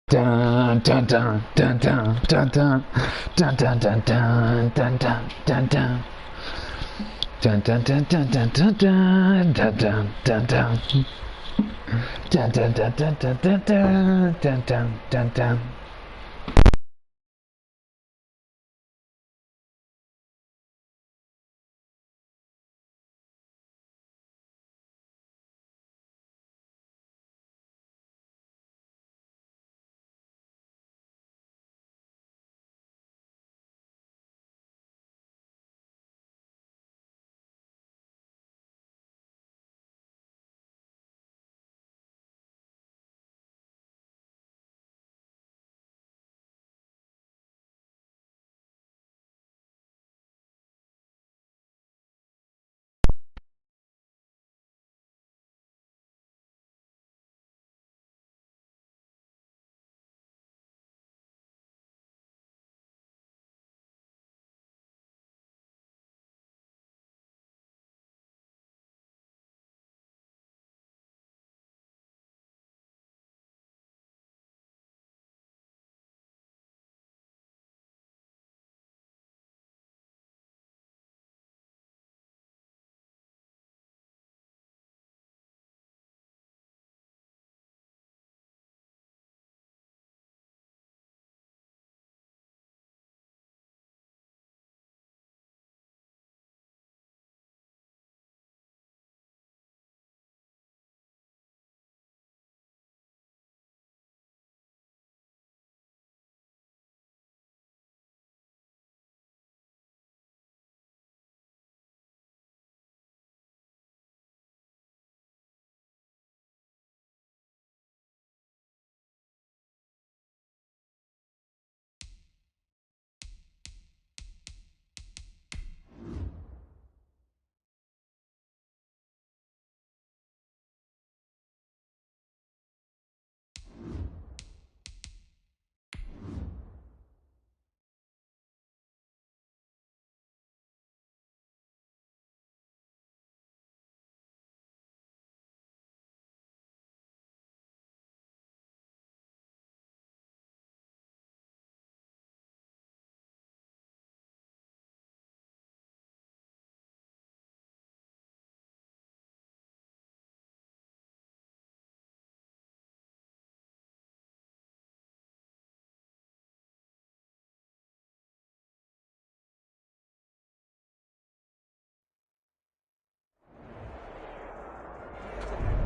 Dun dun dun dun dun dun dun dun dun dun dun dun dun dun dun. Dun dun dun dun dun dun dun dun dun dun dun. Dun dun dun dun dun dun dun dun dun dun dun.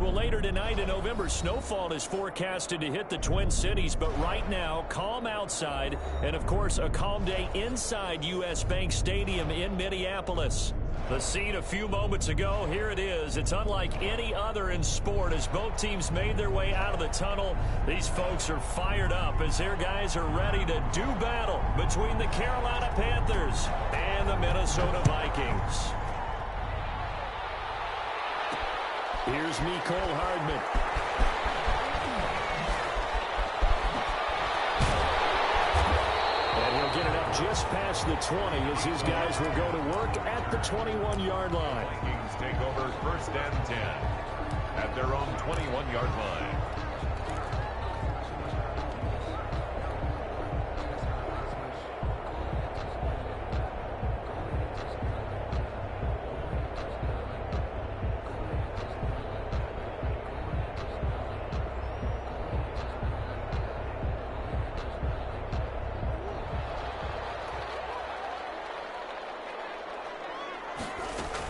Well, later tonight, a November snowfall is forecasted to hit the Twin Cities, but right now, calm outside, and of course, a calm day inside U.S. Bank Stadium in Minneapolis. The scene a few moments ago, here it is. It's unlike any other in sport as both teams made their way out of the tunnel. These folks are fired up as their guys are ready to do battle between the Carolina Panthers and the Minnesota Vikings. Here's Mecole Hardman. And he'll get it up just past the 20 as his guys will go to work at the 21-yard line. Vikings take over 1st and 10 at their own 21-yard line.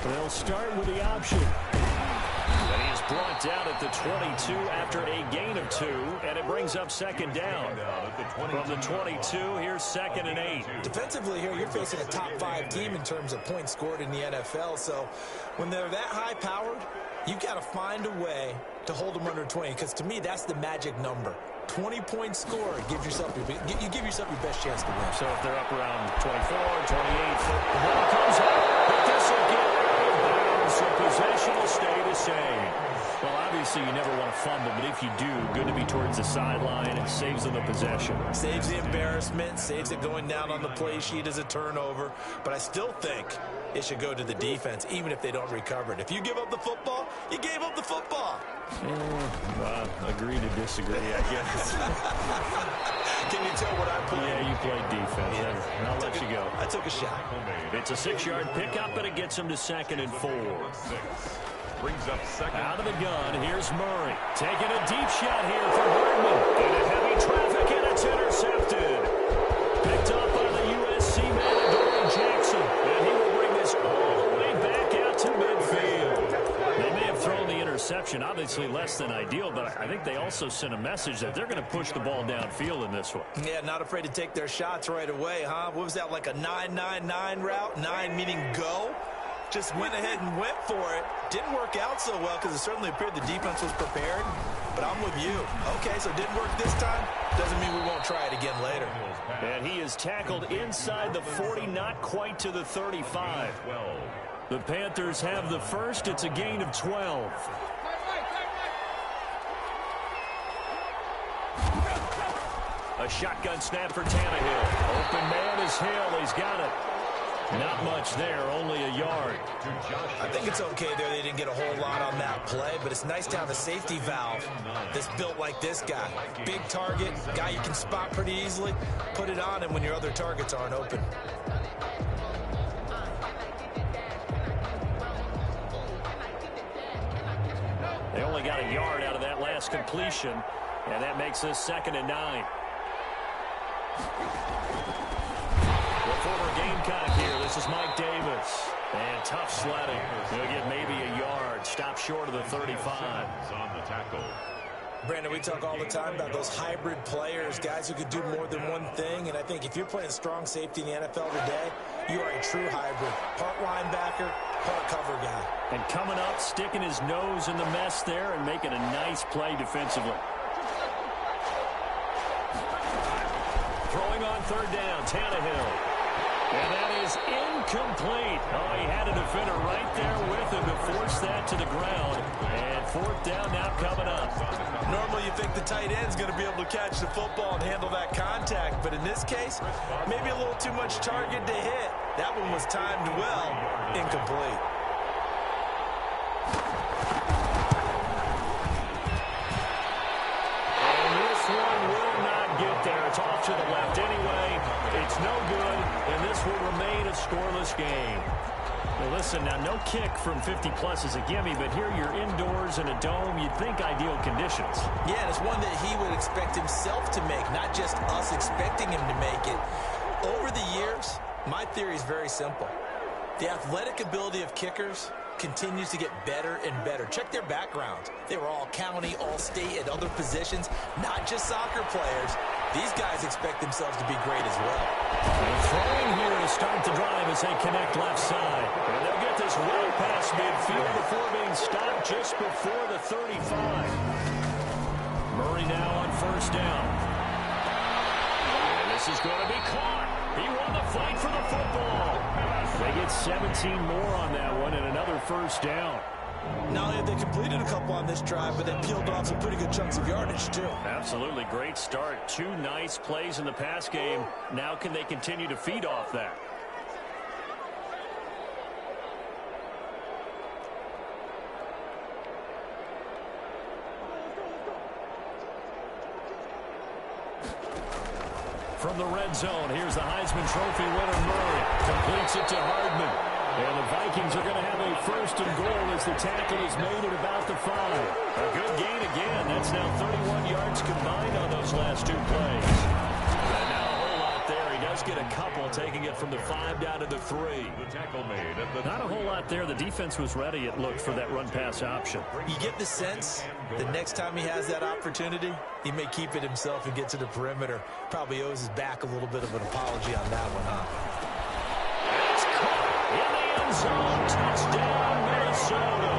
They'll start with the option. And he is brought down at the 22 after a gain of 2, and it brings up 2nd down. From the 22, here's 2nd and 8. Defensively here, you're facing a top 5 team in terms of points scored in the NFL, so when they're that high-powered, you've got to find a way to hold them under 20, because to me, that's the magic number. 20-point score, you give yourself your best chance to win. So if they're up around 24, 28, the ball comes out, but this will get out of bounds, so possession will stay the same. Well, obviously you never want to fumble, but if you do, good to be towards the sideline. It saves them the possession. Saves the embarrassment, saves it going down on the play sheet as a turnover. But I still think it should go to the defense, even if they don't recover it. If you give up the football, you gave up the football. Agree to disagree, I guess. Can you tell what I played? Yeah, you played defense. Yeah. I'll let you go. I took a shot. It's a 6-yard pickup, but it gets him to 2nd and 4. Brings up second. Out of the gun, here's Murray. Taking a deep shot here for Hardman. Into heavy traffic, and it's intercepted. Picked up by the USC man, Adoree Jackson. And he will bring this all the way back out to midfield. They may have thrown the interception, obviously less than ideal, but I think they also sent a message that they're going to push the ball downfield in this one. Yeah, not afraid to take their shots right away, huh? What was that, like a 9-9-9 route? 9 meaning go? Just went ahead and went for it. Didn't work out so well because it certainly appeared the defense was prepared. But I'm with you. Okay, so it didn't work this time. Doesn't mean we won't try it again later. And he is tackled inside the 40, not quite to the 35. The Panthers have the first. It's a gain of 12. A shotgun snap for Tannehill. Open man is Hill. He's got it. Not much there, only a yard. I think it's okay there they didn't get a whole lot on that play, but it's nice to have a safety valve that's built like this guy. Big target, guy you can spot pretty easily. Put it on him when your other targets aren't open. They only got a yard out of that last completion, and that makes this 2nd and 9. The former Gamecock here. This is Mike Davis. And tough sledding. He'll get maybe a yard. Stop short of the 35. On the tackle. Brandon, we talk all the time about those hybrid players, guys who could do more than one thing. And I think if you're playing strong safety in the NFL today, you are a true hybrid. Part linebacker, part cover guy. And coming up, sticking his nose in the mess there and making a nice play defensively. Throwing on 3rd down, Tannehill. And that is incomplete. Oh, he had a defender right there with him to force that to the ground. And 4th down now coming up. Normally you think the tight end's going to be able to catch the football and handle that contact. But in this case, maybe a little too much target to hit. That one was timed well. Incomplete. And this one will not get there. It's off to the left anyway. It's no good, and this will remain a scoreless game. Well, listen, now no kick from 50-plus is a gimme, but here you're indoors in a dome. You'd think ideal conditions. Yeah, and it's one that he would expect himself to make, not just us expecting him to make it. Over the years, my theory is very simple. The athletic ability of kickers continues to get better and better. Check their backgrounds. They were all county, all state, at other positions, not just soccer players. These guys expect themselves to be great as well. And throwing here to start the drive as they connect left side. And they'll get this well past midfield before being stopped just before the 35. Murray now on 1st down. And this is going to be caught. He won the fight for the football. They get 17 more on that one and another 1st down. Not only have they completed a couple on this drive, but they peeled off some pretty good chunks of yardage, too. Absolutely. Great start. 2 nice plays in the pass game. Now can they continue to feed off that? From the red zone, here's the Heisman Trophy winner, Murray. Completes it to Hardman. And the Vikings are going to have a 1st and goal as the tackle is made at about the 5. A good gain again. That's now 31 yards combined on those last 2 plays. And now a whole lot there. He does get a couple, taking it from the 5 down to the 3. The tackle made at the Not a whole lot there. The defense was ready, it looked, for that run-pass option. You get the sense the next time he has that opportunity, he may keep it himself and get to the perimeter. Probably owes his back a little bit of an apology on that one, huh? It's caught in the end zone. Touchdown, Minnesota.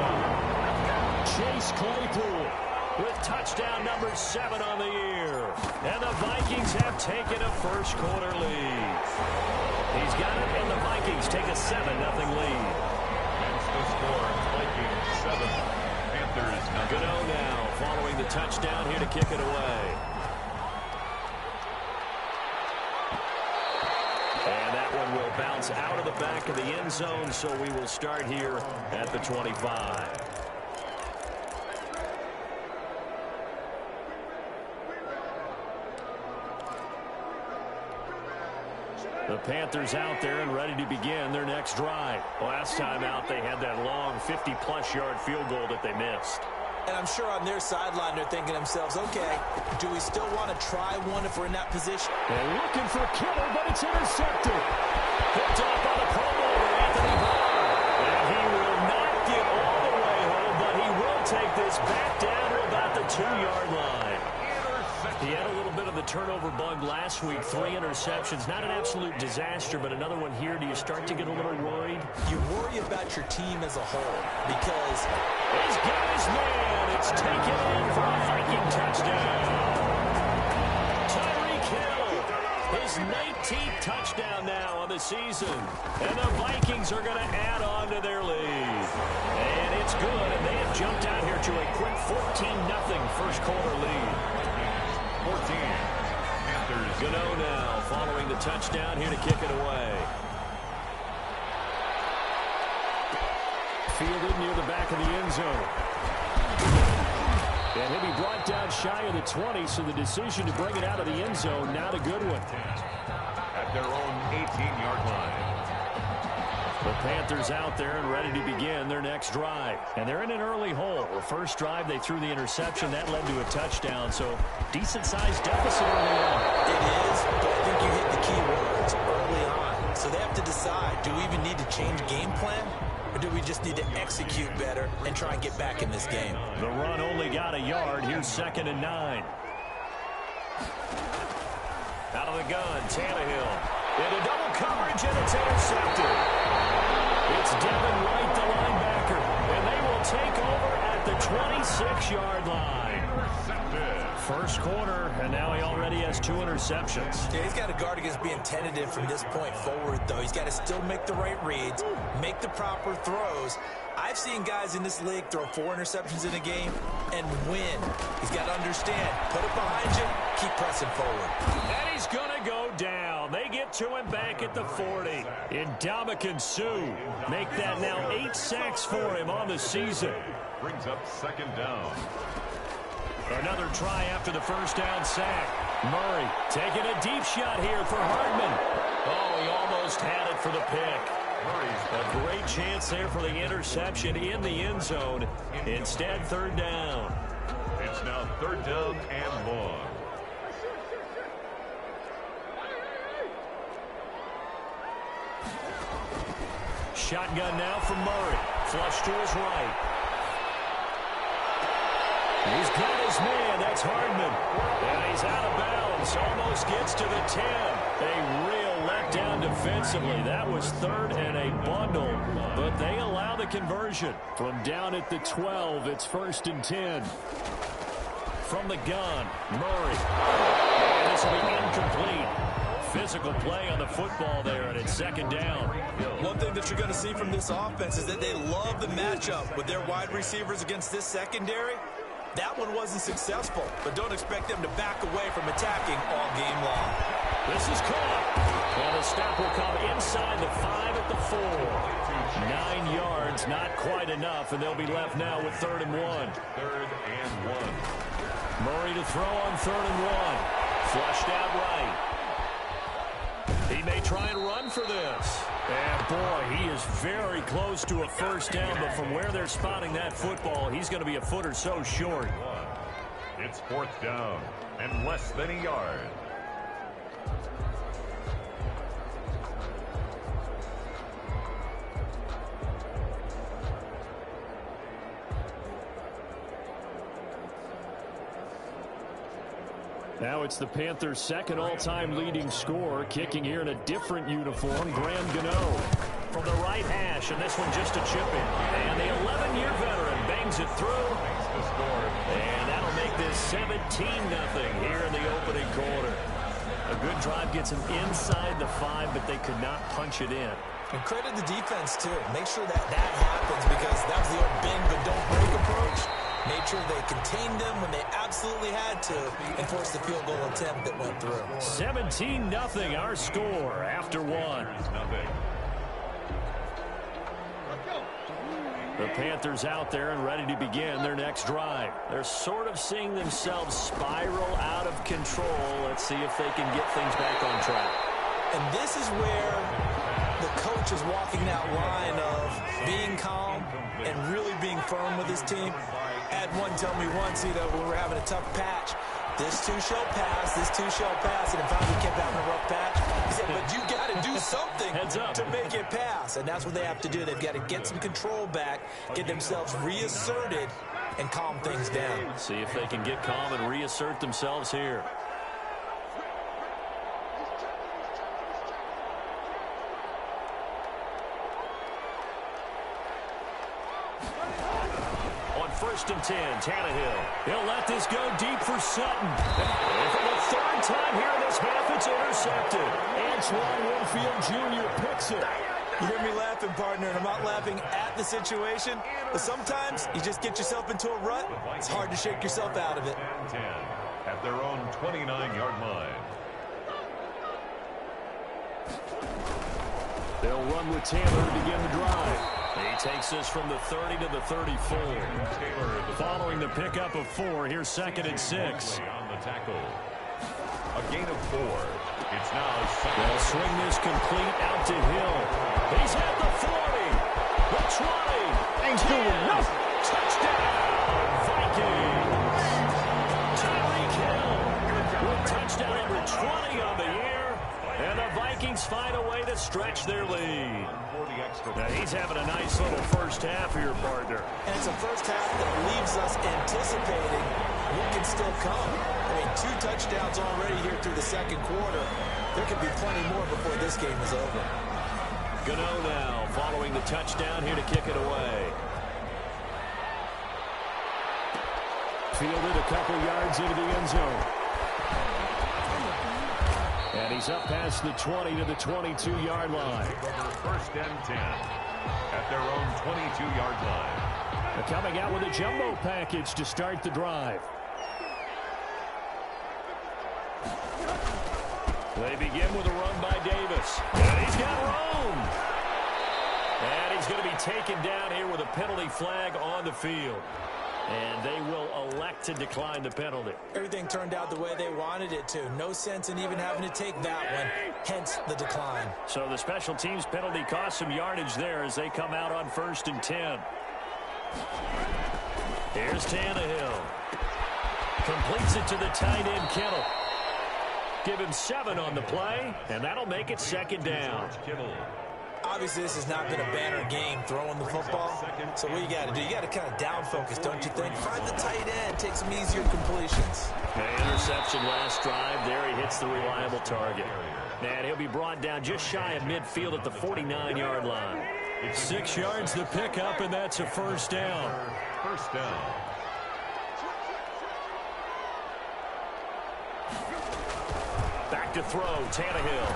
Chase Claypool with touchdown number 7 on the year. And the Vikings have taken a first-quarter lead. He's got it, and the Vikings take a 7-0 lead. That's the score. Vikings 7, Panthers nothing. Gano now following the touchdown here to kick it away. And that one will bounce out of the back of the end zone, so we will start here at the 25. The Panthers out there and ready to begin their next drive. Last time out, they had that long 50-plus yard field goal that they missed. And I'm sure on their sideline they're thinking to themselves, okay, do we still want to try one if we're in that position? They're looking for Kittle, but it's intercepted. Picked off by the Pro Bowler, Anthony Barr. And he will not get all the way home, but he will take this back down to about the 2-yard line. He had a little bit of the turnover bug last week, 3 interceptions. Not an absolute disaster, but another one here. Do you start to get a little worried? You worry about your team as a whole because he's got his man. It's taken in for a Viking touchdown. Tyreek Hill, his 19th touchdown now on the season. And the Vikings are going to add on to their lead. And it's good, and they have jumped out here to a quick 14-0 first quarter lead. 14. Panthers. Gano now following the touchdown here to kick it away. Fielded near the back of the end zone. And he'll be brought down shy of the 20, so the decision to bring it out of the end zone, not a good one. At their own 18-yard line. The Panthers out there and ready to begin their next drive. And they're in an early hole. The first drive, they threw the interception. That led to a touchdown, so decent-sized deficit early on. it is, but I think you hit the key words early on. So they have to decide, do we even need to change game plan? Or do we just need to execute better and try and get back in this game? The run only got a yard. Here's 2nd and 9. Out of the gun, Tannehill. Into double coverage, and it's intercepted. It's Devin White, the linebacker, and they will take over at the 26-yard line. First quarter, and now he already has 2 interceptions. Yeah, he's got to guard against being tentative from this point forward, though. He's got to still make the right reads, make the proper throws. I've seen guys in this league throw 4 interceptions in a game and win. He's got to understand, put it behind you, keep pressing forward. And he's going to go down. They get to him back at the 40. Ndamukong Suh make that now 8 sacks for him on the season. Brings up 2nd down. Another try after the first down sack. Murray taking a deep shot here for Hardman. Oh, he almost had it for the pick. A great chance there for the interception in the end zone. Instead, 3rd down. It's now 3rd down and long. Shotgun now from Murray. Flush to his right. He's got his man. That's Hardman. And he's out of bounds. Almost gets to the 10. A real letdown defensively. That was 3rd and a bundle. But they allow the conversion. From down at the 12, it's 1st and 10. From the gun, Murray. And this will be incomplete. Physical play on the football there, and it's 2nd down. One thing that you're going to see from this offense is that they love the matchup with their wide receivers against this secondary. That one wasn't successful, but don't expect them to back away from attacking all game long. This is caught. And the stop will come inside the 5 at the 4. 9 yards, not quite enough, and they'll be left now with 3rd and 1. 3rd and 1. Murray to throw on 3rd and 1. Flushed out right. He may try and run for this. And, boy, he is very close to a first down, but from where they're spotting that football, he's going to be a foot or so short. It's 4th down and less than a yard. Now it's the Panthers' 2nd all-time leading scorer, kicking here in a different uniform, Graham Gano. From the right hash, and this one just a chip in. And the 11-year veteran bangs it through. And that'll make this 17-0 here in the opening quarter. A good drive gets them inside the 5, but they could not punch it in. And credit the defense, too. Make sure that happens because that was the old bend but don't break approach. Made sure they contained them when they absolutely had to and forced the field goal attempt that went through. 17-0 our score after one. The Panthers out there and ready to begin their next drive. They're sort of seeing themselves spiral out of control. Let's see if they can get things back on track. And this is where the coach is walking that line of being calm and really being firm with his team. I had one tell me once, when we were having a tough patch, this too shall pass, this too shall pass, and if finally kept having a rough patch, he said, but you got to do something to make it pass, and that's what they have to do. They've got to get some control back, get themselves reasserted, and calm things down. See if they can get calm and reassert themselves here. First and 10, Tannehill. He'll let this go deep for Sutton. And for the third time here in this half, it's intercepted. Antoine Winfield Jr. picks it. You hear me laughing, partner, and I'm not laughing at the situation, but sometimes you just get yourself into a rut. It's hard to shake yourself out of it. 10 at their own 29-yard line. They'll run with Taylor to begin the drive. He takes this from the 30 to the 34. Following the pickup of 4, here's 2nd and 6. On the tackle. A gain of 4. It's now second. They'll swing this complete out to Hill. He's at the 40. The 20. Ain't doing nothing. Touchdown, Vikings. Tyreek Hill with touchdown number 20 on the year. And the Vikings find a way to stretch their lead. Now he's having a nice little first half here, partner. And it's a first half that leaves us anticipating what can still come. I mean, 2 touchdowns already here through the second quarter. There could be plenty more before this game is over. Gano now following the touchdown here to kick it away. Fielded a couple yards into the end zone. And he's up past the 20 to the 22-yard line. First and 10 at their own 22-yard line. They're coming out with a jumbo package to start the drive. They begin with a run by Davis. And he's got room. And he's going to be taken down here with a penalty flag on the field. And they will elect to decline the penalty. Everything turned out the way they wanted it to. No sense in even having to take that one, hence the decline. So the special teams penalty cost some yardage there as they come out on 1st and 10. Here's Tannehill. Completes it to the tight end, Kittle. Give him 7 on the play, and that'll make it 2nd down. Obviously, this has not been a banner game throwing the football. So what you got to do, you got to kind of down focus, don't you think? Find the tight end, take some easier completions. Interception last drive. There he hits the reliable target. And he'll be brought down just shy of midfield at the 49-yard line. 6 yards the pickup, and that's a first down. First down. Back to throw, Tannehill.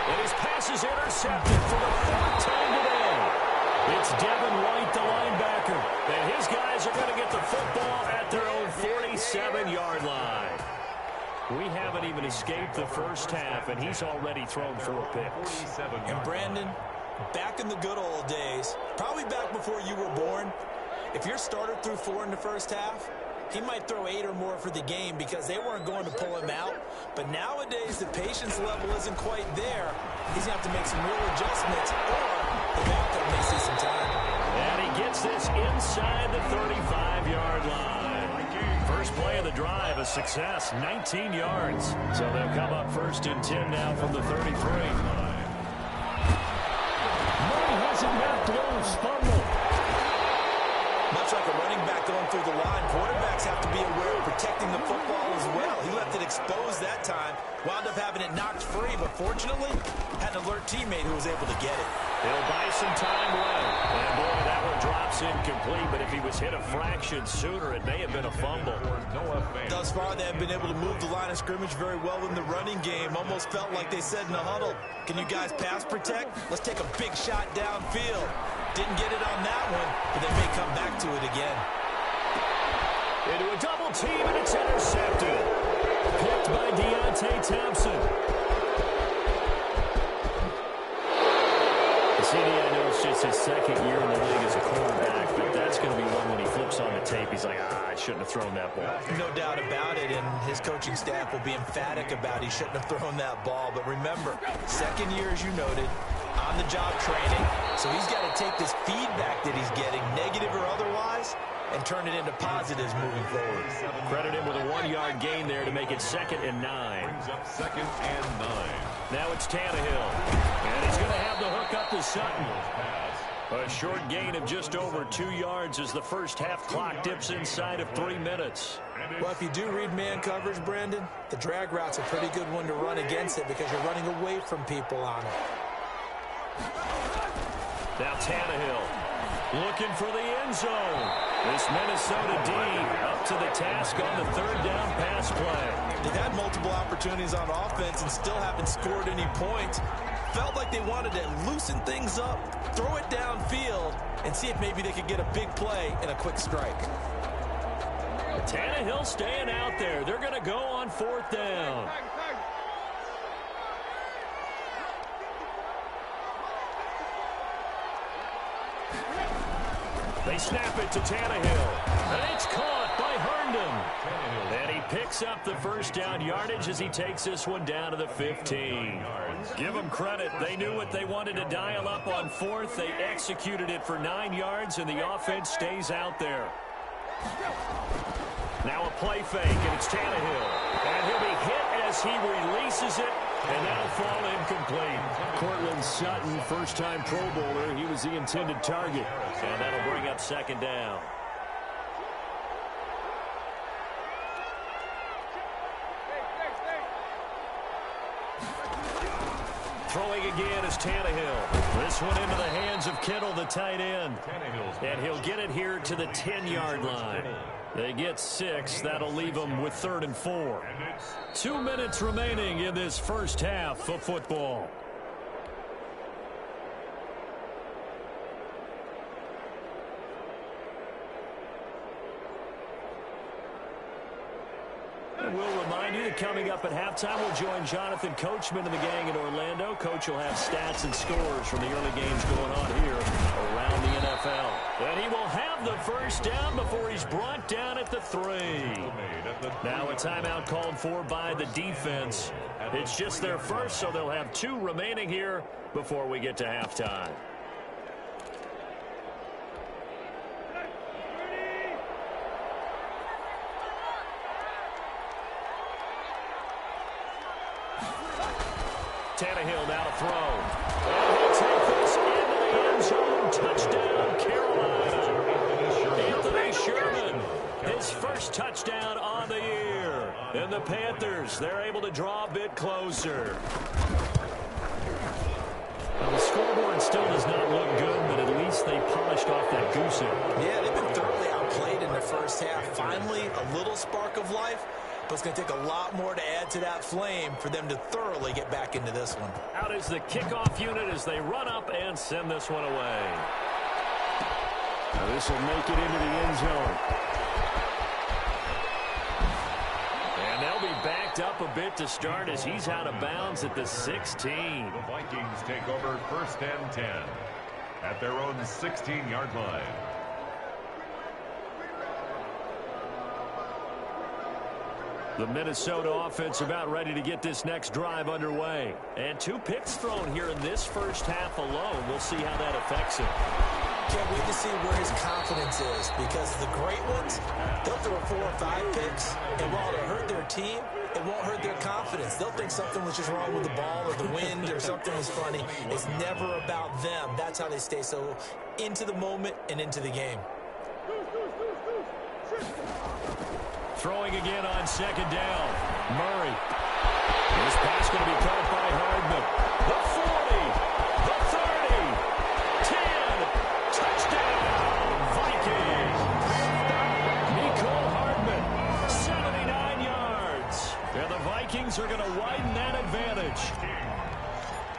And his pass is intercepted for the 4th time today. It's Devin White, the linebacker. And his guys are going to get the football at their own 47-yard line. We haven't even escaped the first half, and he's already thrown 4 picks. And Brandon, back in the good old days, probably back before you were born, if your starter threw 4 in the first half, he might throw 8 or more for the game because they weren't going to pull him out. But nowadays, the patience level isn't quite there. He's going to have to make some real adjustments, or the backup may see some time. And he gets this inside the 35-yard line. First play of the drive, a success, 19 yards. So they'll come up 1st and 10 now from the 33. Murray has it knocked loose, fumble. Much like a running back going through the line, quarterbacks have to be aware of protecting the football as well. He left it exposed that time, wound up having it knocked free, but fortunately, had an alert teammate who was able to get it. He'll buy some time away. And boy, that one drops incomplete, but if he was hit a fraction sooner, it may have been a fumble. Thus far, they have been able to move the line of scrimmage very well in the running game. Almost felt like they said in the huddle, can you guys pass protect? Let's take a big shot downfield. Didn't get it on that one, but they may come back to it again. Into a double team, and it's intercepted. Picked by Deontay Thompson. CD, I know it's just his second year in the league as a quarterback, but that's going to be one when he flips on the tape. He's like, I shouldn't have thrown that ball. No doubt about it, and his coaching staff will be emphatic about he shouldn't have thrown that ball. But remember, second year, as you noted, on-the-job training. So he's got to take this feedback that he's getting, negative or otherwise, and turn it into positives moving forward. Credit him with a 1-yard gain there to make it 2nd and 9. Brings up 2nd and 9. Now it's Tannehill. And he's going to have the hook up to Sutton. A short gain of just over 2 yards as the first half clock dips inside of 3 minutes. Well, if you do read man coverage, Brandon, the drag route's a pretty good one to run against it because you're running away from people on it. Now Tannehill looking for the end zone. This Minnesota D up to the task on the 3rd down pass play. They've had multiple opportunities on offense and still haven't scored any points. Felt like they wanted to loosen things up, throw it downfield, and see if maybe they could get a big play and a quick strike. Tannehill staying out there. They're going to go on 4th down. They snap it to Tannehill. And it's caught by Herndon. And he picks up the first down yardage as he takes this one down to the 15. Give them credit. They knew what they wanted to dial up on 4th. They executed it for 9 yards, and the offense stays out there. Now a play fake, and it's Tannehill. And he'll be hit as he releases it, and that'll fall incomplete. Cortland Sutton, first-time Pro Bowler. He was the intended target. And that'll bring up 2nd down. Throwing again is Tannehill. This one into the hands of Kittle, the tight end. And he'll get it here to the 10-yard line. They get 6. That'll leave them with 3rd and 4. 2 minutes remaining in this first half of football. And we'll remind you that coming up at halftime, we'll join Jonathan Coachman and the gang in Orlando. Coach will have stats and scores from the early games going on here around the NFL. And he will have the first down before he's brought down at the 3. Now a timeout called for by the defense. It's just their first, so they'll have 2 remaining here before we get to halftime. Tannehill now to throw. And he'll take this into the end zone. Touchdown, Carolina. Anthony Sherman, his first touchdown on the year. And the Panthers, they're able to draw a bit closer. Now, the scoreboard still does not look good, but at least they polished off that goose egg. Yeah, they've been thoroughly outplayed in the first half. Finally, a little spark of life. But it's going to take a lot more to add to that flame for them to thoroughly get back into this one. Out is the kickoff unit as they run up and send this one away. Now this will make it into the end zone. And they'll be backed up a bit to start as he's out of bounds at the 16. The Vikings take over 1st and 10 at their own 16-yard line. The Minnesota offense about ready to get this next drive underway. And 2 picks thrown here in this first half alone. We'll see how that affects him. Can't wait to see where his confidence is, because the great ones, they'll throw 4 or 5 picks, and while it'll hurt their team, it won't hurt their confidence. They'll think something was just wrong with the ball or the wind or something was funny. It's never about them. That's how they stay so into the moment and into the game. Throwing again on 2nd down. Murray. This pass going to be caught by Hardman. The 40. The 30. 10. Touchdown. Vikings. Mecole Hardman. 79 yards. And the Vikings are going to widen that advantage.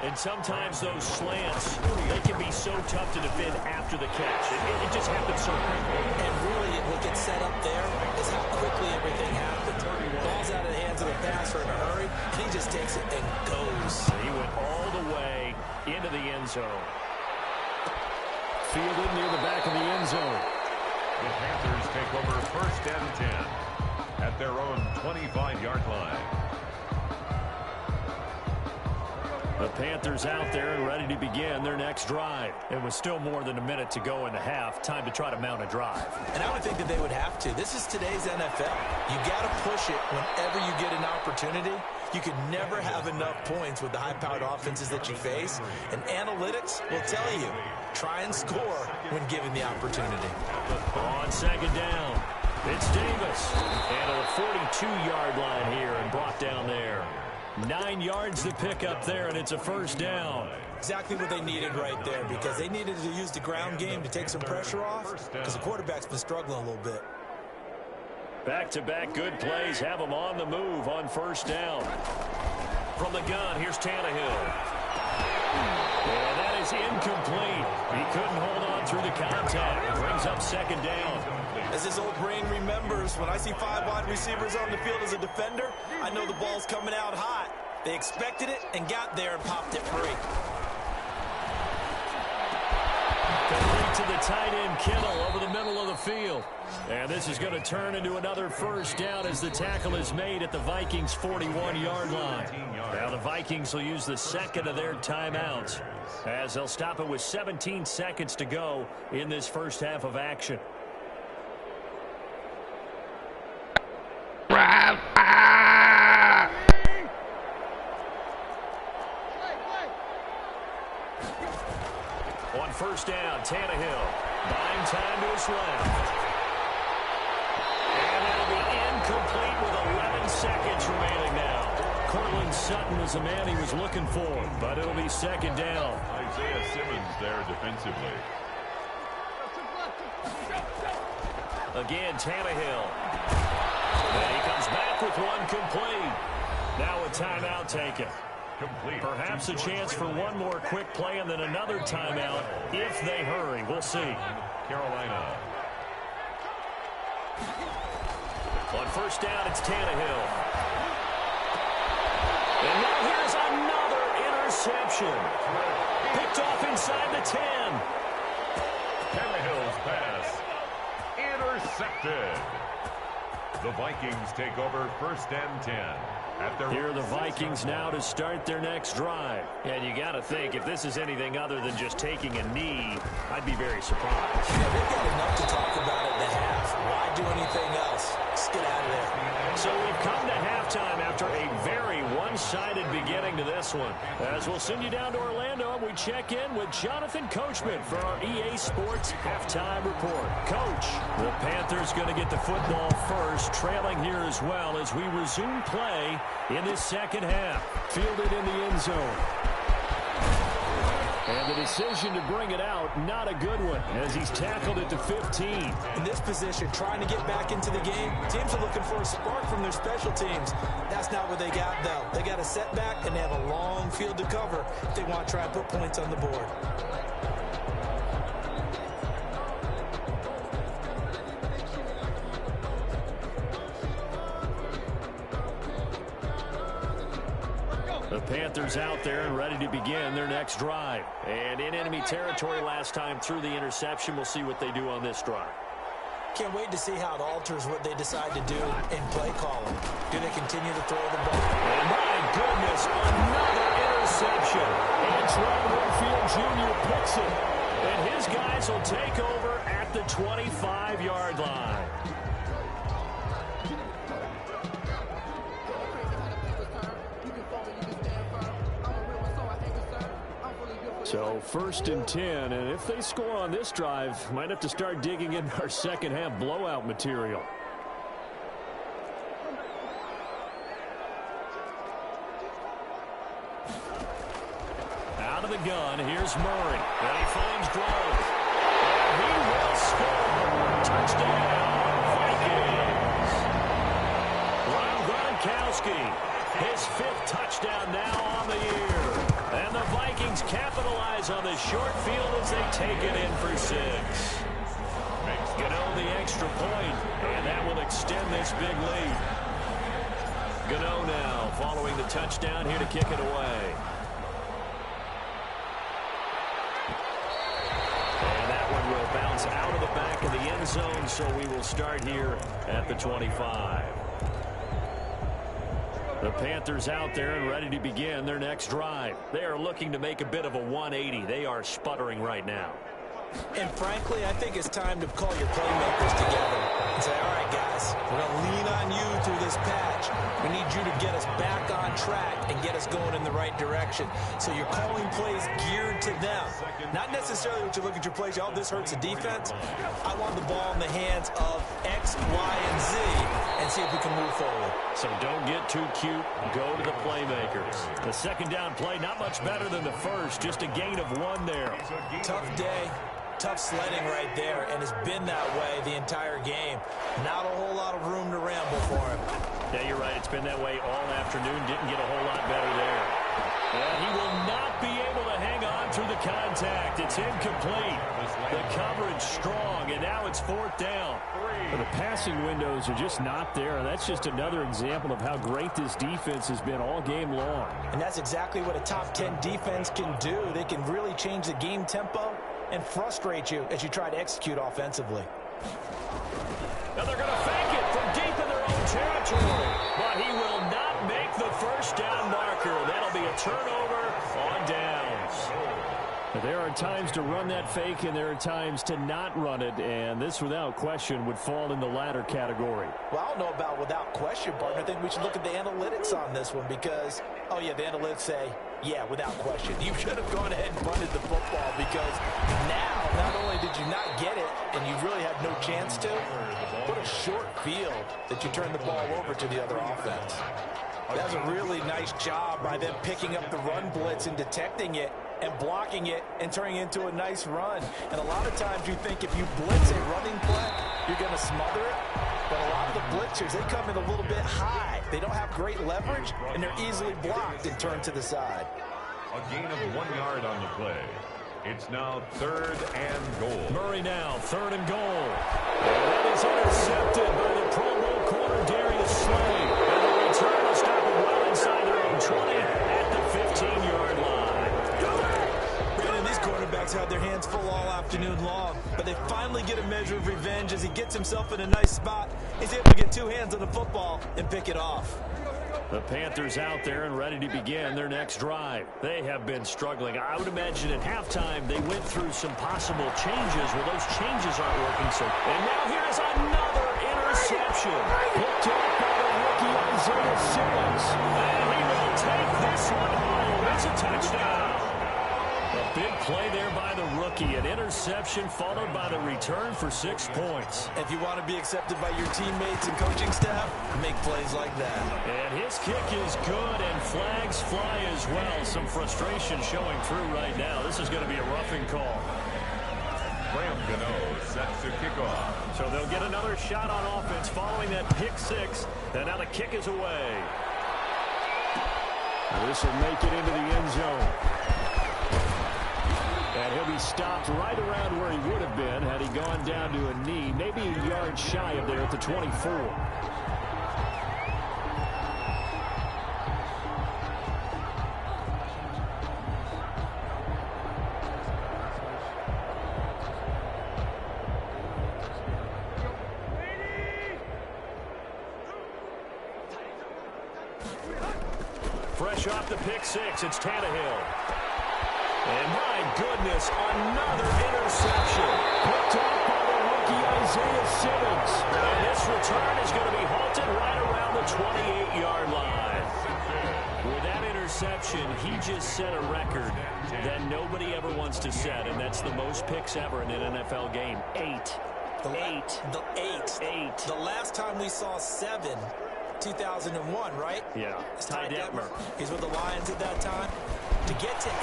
And sometimes those slants, they can be so tough to defend after the catch. It just happens so quickly. And really, what gets set up there is how quickly everything happens. Ball's out of the hands of the passer in a hurry, and he just takes it and goes. He went all the way into the end zone. Fielded near the back of the end zone. The Panthers take over 1st and 10 at their own 25-yard line. The Panthers out there and ready to begin their next drive. It was still more than a minute to go in the half. Time to try to mount a drive. And I would think that they would have to. This is today's NFL. You got to push it whenever you get an opportunity. You can never have enough points with the high-powered offenses that you face. And analytics will tell you, try and score when given the opportunity. On 2nd down, it's Davis. And a 42-yard line here and brought down there. 9 yards to pick up there, and it's a 1st down. Exactly what they needed right there, because they needed to use the ground game to take some pressure off, because the quarterback's been struggling a little bit. Back-to-back good plays have them on the move on 1st down. From the gun, here's Tannehill. And that is incomplete. He couldn't hold on through the contact. It brings up 2nd down. As his old brain remembers, when I see 5 wide receivers on the field as a defender, I know the ball's coming out hot. They expected it and got there and popped it free. Complete to the tight end, Kittle, over the middle of the field. And this is going to turn into another 1st down as the tackle is made at the Vikings' 41-yard line. Now the Vikings will use the 2nd of their timeouts as they'll stop it with 17 seconds to go in this first half of action. On 1st down, Tannehill buying time to his left. And that'll be incomplete with 11 seconds remaining now. Cortland Sutton was the man he was looking for, but it'll be 2nd down. Isaiah Simmons there defensively. Again, Tannehill. And he comes back with one complete. Now a timeout taken. Complete. Perhaps a chance for one more quick play and then another timeout if they hurry. We'll see. Carolina. On 1st down, it's Tannehill. And now here's another interception. Picked off inside the 10. Tannehill's pass intercepted. The Vikings take over 1st and 10. Here are the Vikings now to start their next drive. And you got to think, if this is anything other than just taking a knee, I'd be very surprised. Yeah, they've got enough to talk about at the half. Why do anything else? Just get out of there. So we've come to halftime after a very one-sided beginning to this one. As we'll send you down to Orlando, we check in with Jonathan Coachman for our EA Sports Halftime Report. Coach, the Panthers going to get the football first, trailing here as well as we resume play in this 2nd half. Fielded in the end zone. And the decision to bring it out, not a good one, as he's tackled at the 15. In this position, trying to get back into the game, teams are looking for a spark from their special teams. That's not what they got, though. They got a setback, and they have a long field to cover if they want to try and put points on the board. The Panthers out there and ready to begin their next drive. And in enemy territory last time through the interception. We'll see what they do on this drive. Can't wait to see how it alters what they decide to do in play calling. Do they continue to throw the ball? And my goodness, another interception. Antoine Winfield Jr. picks it. And his guys will take over at the 25-yard line. So 1st and 10, and if they score on this drive, might have to start digging in our 2nd half blowout material. Out of the gun, here's Murray. And he finds Grove. And he will score. Touchdown, Vikings. Rob Gronkowski His 5th touchdown now on the year. And the Vikings capitalize on the short field as they take it in for 6. Gano the extra point, and that will extend this big lead. Gano now following the touchdown here to kick it away. And that one will bounce out of the back of the end zone, so we will start here at the 25. The Panthers out there and ready to begin their next drive. They are looking to make a bit of a 180. They are sputtering right now. And frankly, I think it's time to call your playmakers together and say, all right, guys, we're going to lean on you through this patch. We need you to get us back on track and get us going in the right direction. So you're calling plays geared to them. Not necessarily what you look at your plays, oh, this hurts the defense. I want the ball in the hands of X, Y, and Z and see if we can move forward. So don't get too cute. Go to the playmakers. The second down play, not much better than the first. Just a gain of 1 there. Tough day. Tough sledding right there, and it's been that way the entire game. Not a whole lot of room to ramble for him. Yeah, you're right. It's been that way all afternoon. Didn't get a whole lot better there. And he will not be able to hang on through the contact. It's incomplete. The coverage strong, and now it's 4th down. Well, the passing windows are just not there, and that's just another example of how great this defense has been all game long. And that's exactly what a top 10 defense can do. They can really change the game tempo and frustrate you as you try to execute offensively. Now they're going to fake it from deep in their own territory. But he will not make the first down marker. That'll be a turnover on downs. There are times to run that fake, and there are times to not run it, and this, without question, would fall in the latter category. Well, I don't know about without question, partner. I think we should look at the analytics on this one because, oh, yeah, the analytics say, yeah, without question. You should have gone ahead and punted the football because now, not only did you not get it, and you really have no chance to, what a short field that you turn the ball over to the other offense. That was a really nice job by them picking up the run blitz and detecting it and blocking it and turning it into a nice run. And a lot of times you think if you blitz a running play, you're going to smother it. But a lot of the blitzers, they come in a little bit high. They don't have great leverage, and they're easily blocked and turned to the side. A gain of 1 yard on the play. It's now 3rd and goal. Murray now, 3rd and goal. And that is intercepted by the Pro Bowl corner, Darius Slay. And the return will stop it well inside their own 20 at the 15-yard line. Brandon, these quarterbacks had their hands full all afternoon long, but they finally get a measure of revenge as he gets himself in a nice spot. He's able to get 2 hands on the football and pick it off. The Panthers out there and ready to begin their next drive. They have been struggling. I would imagine at halftime they went through some possible changes. Well, those changes aren't working. And now here's another interception. Picked up by the rookie Isaiah Simmons. And he will take this one home. It's a touchdown. A big play there by the rookie. An interception followed by the return for 6 points. If you want to be accepted by your teammates and coaching staff, make plays like that. And his kick is good, and flags fly as well. Some frustration showing through right now. This is going to be a roughing call. Graham Gano sets to kick off. So they'll get another shot on offense following that pick 6. And now the kick is away. This will make it into the end zone. And he'll be stopped right around where he would have been had he gone down to a knee, maybe a yard shy of there at the 24. Fresh off the pick 6, it's Tannehill. And my goodness, another interception. Picked up by the rookie Isaiah Simmons. And this return is going to be halted right around the 28-yard line. With that interception, he just set a record that nobody ever wants to set, and that's the most picks ever in an NFL game. 8. The last time we saw 7, 2001, right? Yeah. It's Ty Detmer. He's with the Lions at that time. To get to 8, are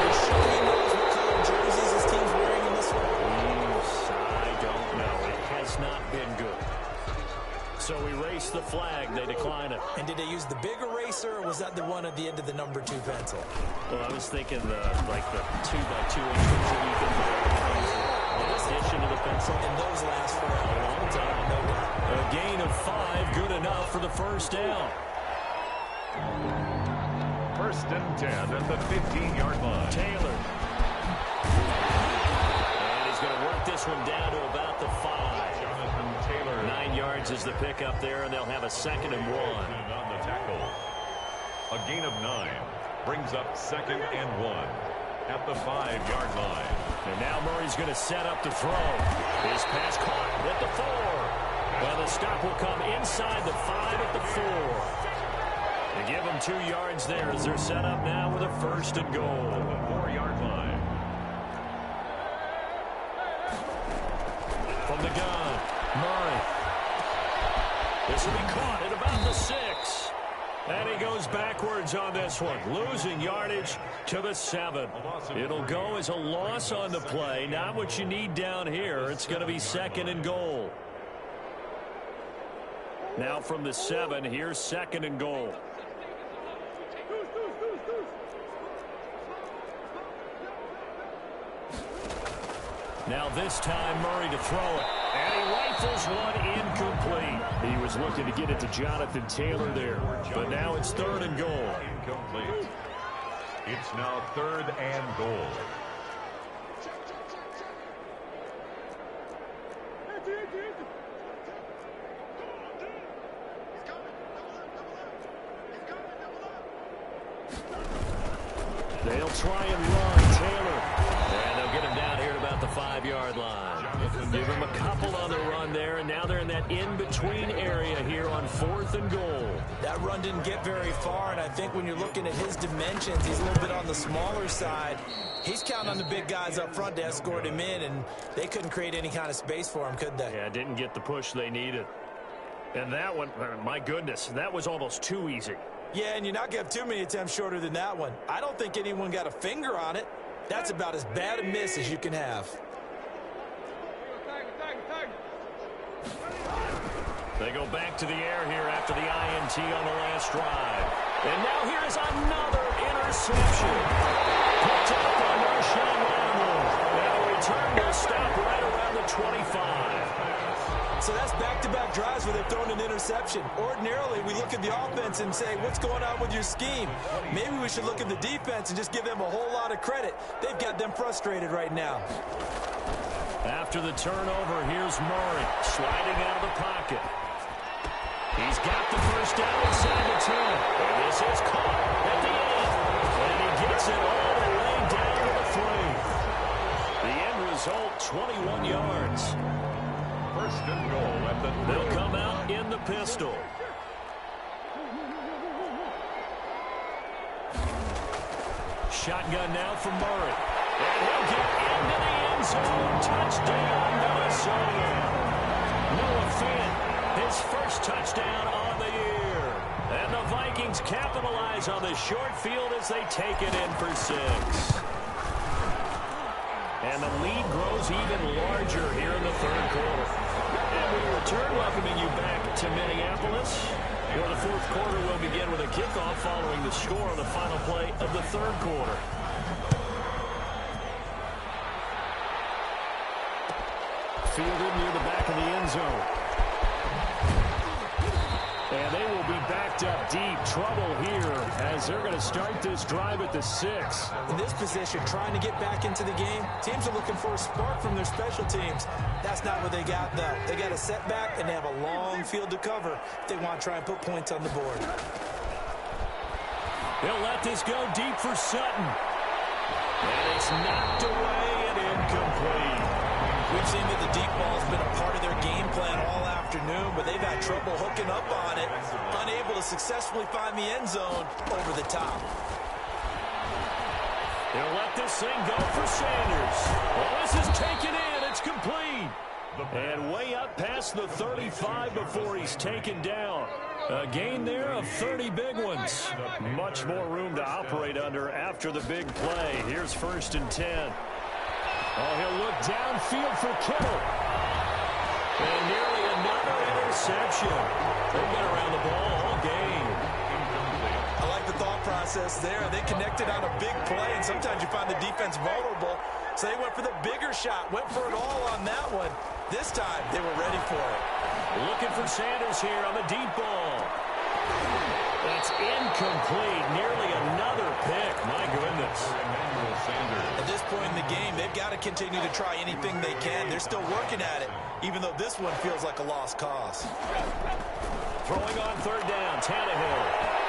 you sure he knows what color jerseys his team's wearing in this one? I don't know. It has not been good. So erase the flag. They decline it. And did they use the big eraser, or was that the one at the end of the number 2 pencil? Well, I was thinking like the 2x2 inches that you can in addition to the pencil. And those last for a long time, no doubt. A gain of 5, good enough for the first down. First and 10 at the 15-yard line. Taylor. And he's going to work this one down to about the 5. Jonathan Taylor. 9 yards is the pickup there, and they'll have a 2nd and 1. On the tackle. A gain of 9 brings up 2nd and 1 at the 5-yard line. And now Murray's going to set up to throw. His pass caught at the 4. Well, the stop will come inside the 5 at the 4. They give them 2 yards there as they're set up now with a 1st and goal. The 4-yard line. From the gun, Murray. This will be caught at about the 6. And he goes backwards on this one, losing yardage to the 7. It'll go as a loss on the play. Not what you need down here. It's going to be 2nd and goal. Now from the 7, here's 2nd and goal. Now this time Murray to throw it. And he rifles one incomplete. He was looking to get it to Jonathan Taylor there. But now it's 3rd and goal. Incomplete. It's now 3rd and goal. They'll try and run Taylor. And they'll get him down here at about the 5-yard line. Give him a couple on the run there, and now they're in that in-between area here on 4th and goal. That run didn't get very far, and I think when you're looking at his dimensions, he's a little bit on the smaller side. He's counting on the big guys up front to escort him in, and they couldn't create any kind of space for him, could they? Yeah, didn't get the push they needed. And that one, my goodness, that was almost too easy. Yeah, and you're not going to have too many attempts shorter than that one. I don't think anyone got a finger on it. That's about as bad a miss as you can have. They go back to the air here after the INT on the last drive. And now here is another interception. Picked up by Marshawn Lattimore. And the return will stop right around the 25. So that's back-to-back drives where they've thrown an interception. Ordinarily, we look at the offense and say, what's going on with your scheme? Maybe we should look at the defense and just give them a whole lot of credit. They've got them frustrated right now. After the turnover, here's Murray sliding out of the pocket. He's got the first down inside the 10. And this is caught at the end. And he gets it all the way down to the 3. The end result, 21 yards. First and goal at the 3. They'll come out in the pistol. Shotgun now from Murray. And he'll get into the end zone. Touchdown, Minnesota. Noah Fant, his first touchdown on the year. And the Vikings capitalize on the short field as they take it in for 6. And the lead grows even larger here in the 3rd quarter. And we return, welcoming you back to Minneapolis, where the 4th quarter will begin with a kickoff following the score on the final play of the 3rd quarter. Fielded near the back of the end zone. And they will be backed up deep. Trouble here as they're going to start this drive at the 6. In this position, trying to get back into the game, teams are looking for a spark from their special teams. That's not what they got, though. They got a setback, and they have a long field to cover if they want to try and put points on the board. They'll let this go deep for Sutton. And it's knocked away and incomplete. We've seen that the deep ball's been a part of their game plan all afternoon, but they've had trouble hooking up on it, unable to successfully find the end zone over the top. They'll let this thing go for Sanders. Well, this is taken in. It's complete. And way up past the 35 before he's taken down. A gain there of 30 big ones. Much more room to operate under after the big play. Here's 1st and 10. Oh, he'll look downfield for Kittle. And nearly another interception. They've been around the ball all game. I like the thought process there. They connected on a big play, and sometimes you find the defense vulnerable. So they went for the bigger shot, went for it all on that one. This time, they were ready for it. Looking for Sanders here on the deep ball. That's incomplete. Nearly another pick. My goodness. At this point in the game, they've got to continue to try anything they can. They're still working at it, even though this one feels like a lost cause. Throwing on third down, Tannehill.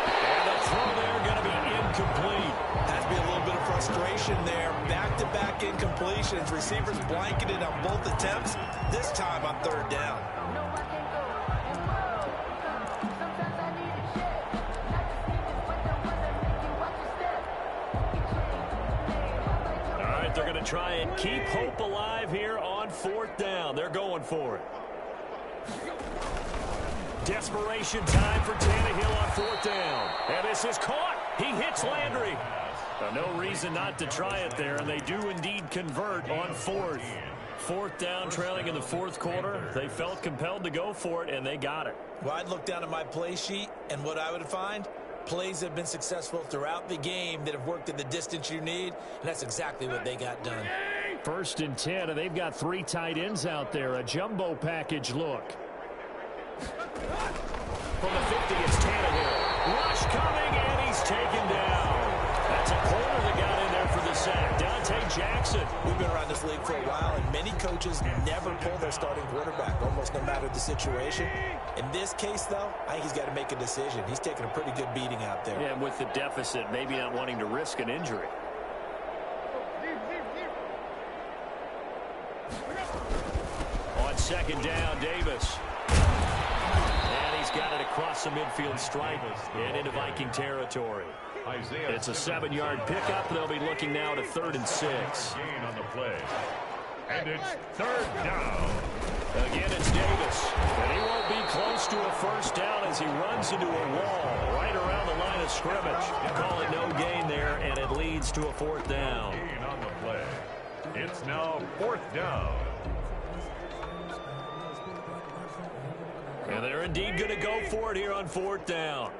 And the throw there going to be incomplete. Has to be a little bit of frustration there. Back-to-back incompletions. Receivers blanketed on both attempts, this time on third down. They're going to try and keep hope alive here on fourth down. They're going for it. Desperation time for Tannehill on fourth down. And this is caught. He hits Landry. No reason not to try it there, and they do indeed convert on fourth. Fourth down, trailing in the fourth quarter. They felt compelled to go for it, and they got it. Well, I'd look down at my play sheet, and what I would find, plays have been successful throughout the game that have worked at the distance you need, and that's exactly what they got done. 1st and 10, and they've got 3 tight ends out there. A jumbo package look. From the 50, it's Tannehill. Rush coming, and he's taken down. That's a corner that got in there for the sack. Dante Jackson. We've been around this league for a while, and many coaches never pull their starting quarterback, almost no matter the situation. In this case, though, I think he's got to make a decision. He's taking a pretty good beating out there. Yeah, with the deficit, maybe not wanting to risk an injury. On second down, Davis. And he's got it across the midfield stripe and into Viking territory. It's a 7-yard pickup. They'll be looking now to 3rd and 6. Gain on the play. And it's 3rd down. Again, it's Davis. And he won't be close to a first down as he runs into a wall right around the line of scrimmage. Call it no gain there, and it leads to a 4th down. Gain on the play. It's now 4th down. And they're indeed going to go for it here on 4th down.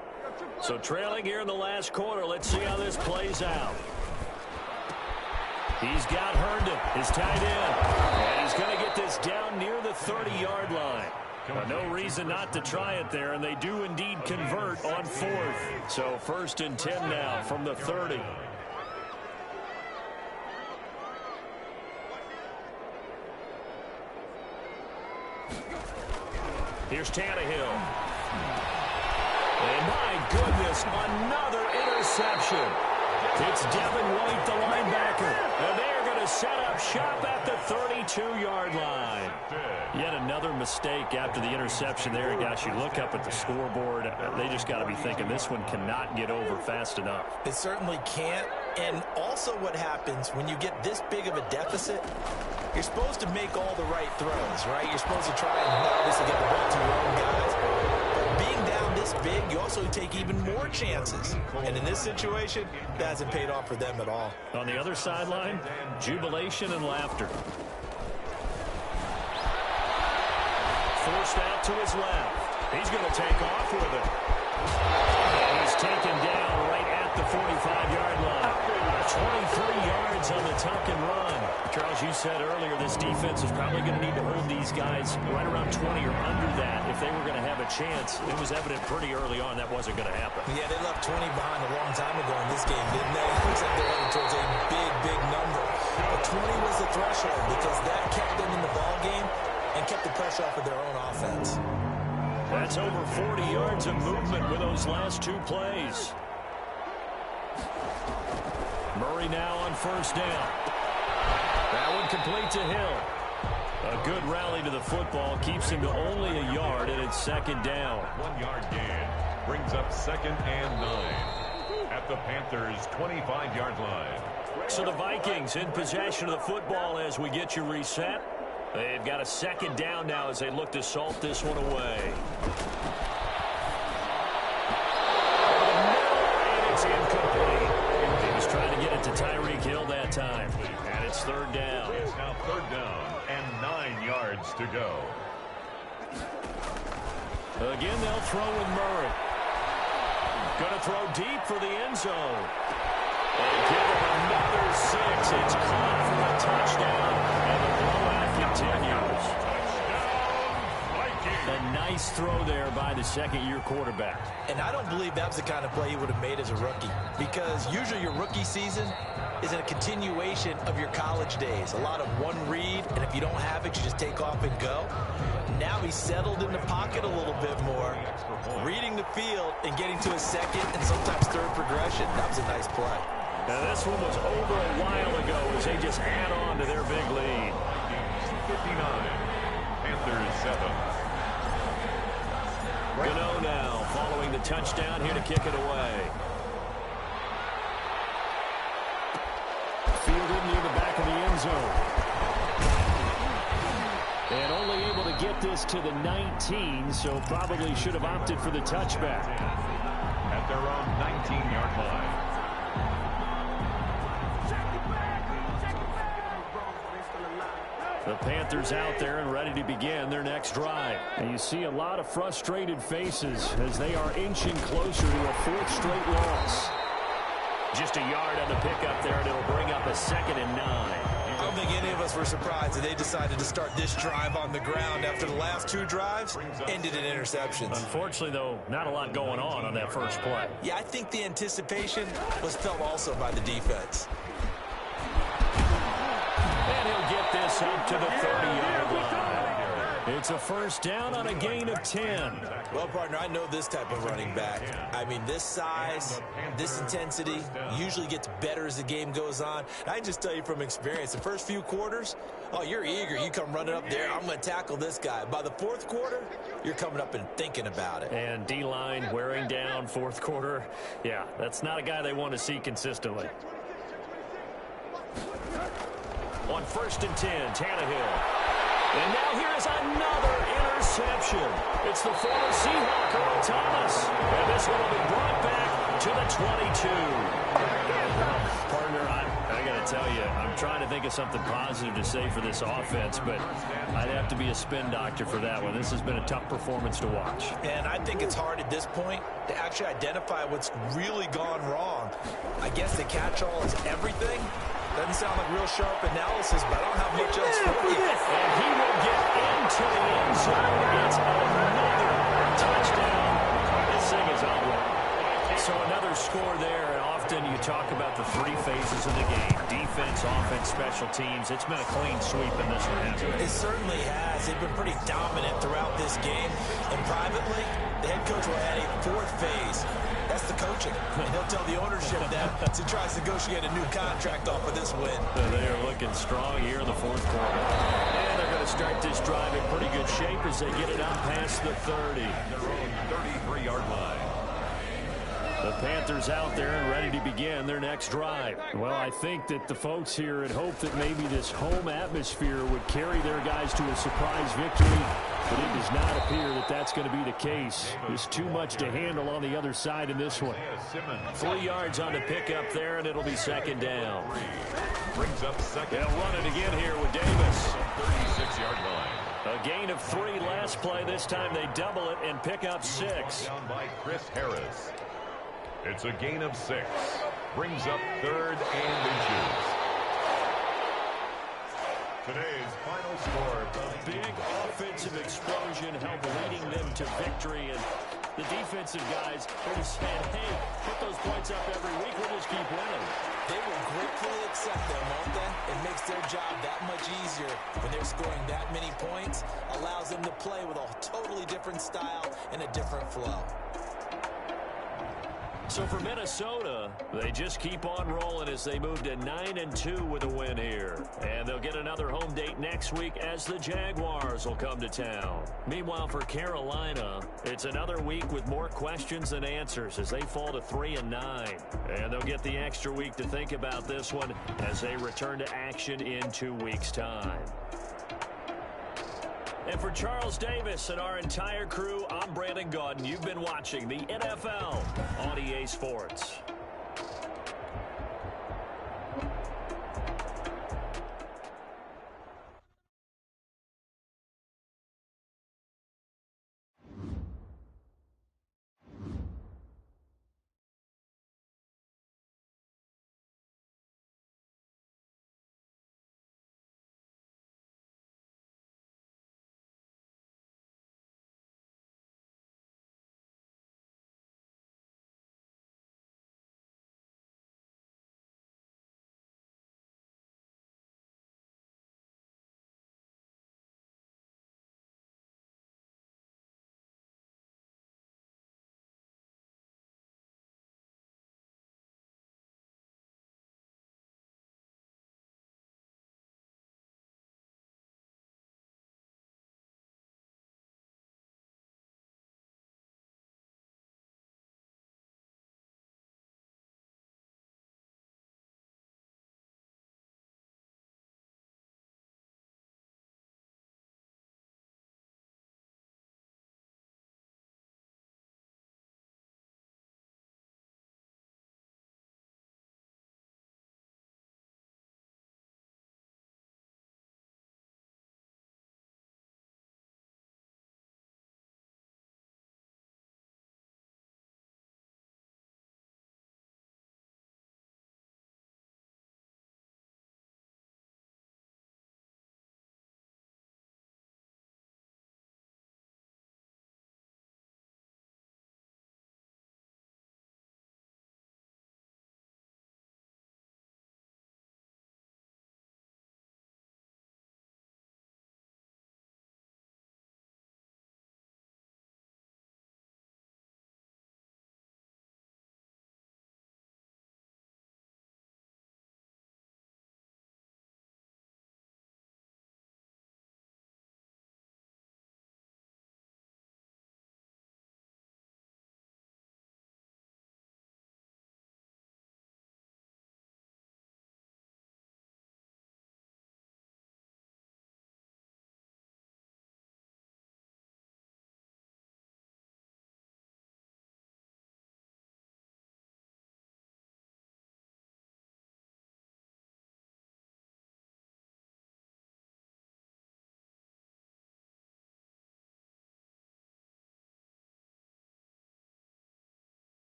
So trailing here in the last quarter. Let's see how this plays out. He's got Herndon, his tight end. And he's going to get this down near the 30-yard line. No reason not to try it there, and they do indeed convert on 4th. So 1st and 10 now from the 30. Here's Tannehill. And my goodness, another interception. It's Devin White, the linebacker. And they're going to set up shop at the 32-yard line. Yet another mistake after the interception there. And gosh, you look up at the scoreboard, they just got to be thinking this one cannot get over fast enough. It certainly can't. And also what happens when you get this big of a deficit, you're supposed to make all the right throws, right? You're supposed to try and obviously get the ball to your own guys. But being down this big, you also take even more chances. And in this situation, that hasn't paid off for them at all. On the other sideline, jubilation and laughter. Forced out to his left. He's going to take off with it. And he's taken down right at the 45-yard line. 23 yards on the tuck and run. Charles, you said earlier this defense is probably going to need to hold these guys right around 20 or under that if they were going to have a chance. It was evident pretty early on that wasn't going to happen. Yeah, they left 20 behind a long time ago in this game, didn't they? It looks like they're headed towards a big, big number. But 20 was the threshold because that kept them in the ball game and kept the pressure off of their own offense. That's over 40 yards of movement with those last 2 plays. Murray now on first down. That one complete to Hill. A good rally to the football keeps him to only a yard, and it's 2nd down. 1-yard gain brings up 2nd and 9 at the Panthers' 25-yard line. So the Vikings in possession of the football as we get you reset. They've got a 2nd down now as they look to salt this one away. And it's incomplete. He was trying to get it to Tyreek Hill that time. And it's 3rd down. It's now 3rd down and 9 yards to go. Again, they'll throw with Murray. Going to throw deep for the end zone. And give him another 6. It's caught for a touchdown. And the blowout continues. A nice throw there by the second-year quarterback. And I don't believe that was the kind of play he would have made as a rookie, because usually your rookie season is a continuation of your college days. A lot of one read, and if you don't have it, you just take off and go. Now he's settled in the pocket a little bit more, reading the field and getting to his second and sometimes third progression. That was a nice play. Now this one was over a while ago as they just add on to their big lead. 59, Panthers 7. Gano now following the touchdown here to kick it away. Fielded near the back of the end zone. And only able to get this to the 19, so probably should have opted for the touchback. At their own 19-yard line. The Panthers out there and ready to begin their next drive. And you see a lot of frustrated faces as they are inching closer to a 4th straight loss. Just a yard on the pickup there, and it'll bring up a 2nd and 9. I don't think any of us were surprised that they decided to start this drive on the ground after the last 2 drives ended in interceptions. Unfortunately, though, not a lot going on that first play. Yeah, I think the anticipation was felt also by the defense. And he'll get this up to the 30-yard line. It's a first down on a gain of 10. Well, partner, I know this type of running back. I mean, this size, this intensity usually gets better as the game goes on. And I just tell you from experience, the first few quarters, oh, you're eager. You come running up there, I'm going to tackle this guy. By the 4th quarter, you're coming up and thinking about it. And D-line wearing down 4th quarter. Yeah, that's not a guy they want to see consistently. On 1st and 10, Tannehill. And now here is another interception. It's the former Seahawk, Earl Thomas. And this one will be brought back to the 22. Partner, I got to tell you, I'm trying to think of something positive to say for this offense, but I'd have to be a spin doctor for that one. This has been a tough performance to watch. And I think it's hard at this point to actually identify what's really gone wrong. I guess the catch-all is everything. Doesn't sound like real sharp analysis, but I don't have much else for you. And he will get into the end zone. It's another touchdown. This thing is ugly. So another score there. And often you talk about the 3 phases of the game. Defense, offense, special teams. It's been a clean sweep in this one, hasn't it? It certainly has. They've been pretty dominant throughout this game. And privately, the head coach will add a 4th phase. That's the coaching. And he'll tell the ownership that as he tries to negotiate a new contract off of this win. They are looking strong here in the 4th quarter. And they're going to start this drive in pretty good shape as they get it up past the 30. Their own 33-yard line. The Panthers out there and ready to begin their next drive. Well, I think that the folks here had hoped that maybe this home atmosphere would carry their guys to a surprise victory, but it does not appear that that's going to be the case. There's too much to handle on the other side in this one. 3 yards on the pickup there, and it'll be 2nd down. Brings up 2nd. They'll run it again here with Davis. 36-yard line. A gain of 3 last play. This time they double it and pick up 6. Down by Chris Harris. It's a gain of 6. Brings up 3rd and inches. Today's final score. A big offensive explosion helped leading them to victory. And the defensive guys are just saying, hey, put those points up every week. We'll just keep winning. They will gratefully accept them, won't they? It makes their job that much easier when they're scoring that many points. Allows them to play with a totally different style and a different flow. So for Minnesota, they just keep on rolling as they move to 9-2 with a win here. And they'll get another home date next week as the Jaguars will come to town. Meanwhile, for Carolina, it's another week with more questions than answers as they fall to 3-9. And they'll get the extra week to think about this one as they return to action in 2 weeks' time. And for Charles Davis and our entire crew, I'm Brandon Gaudin. You've been watching the NFL on EA Sports.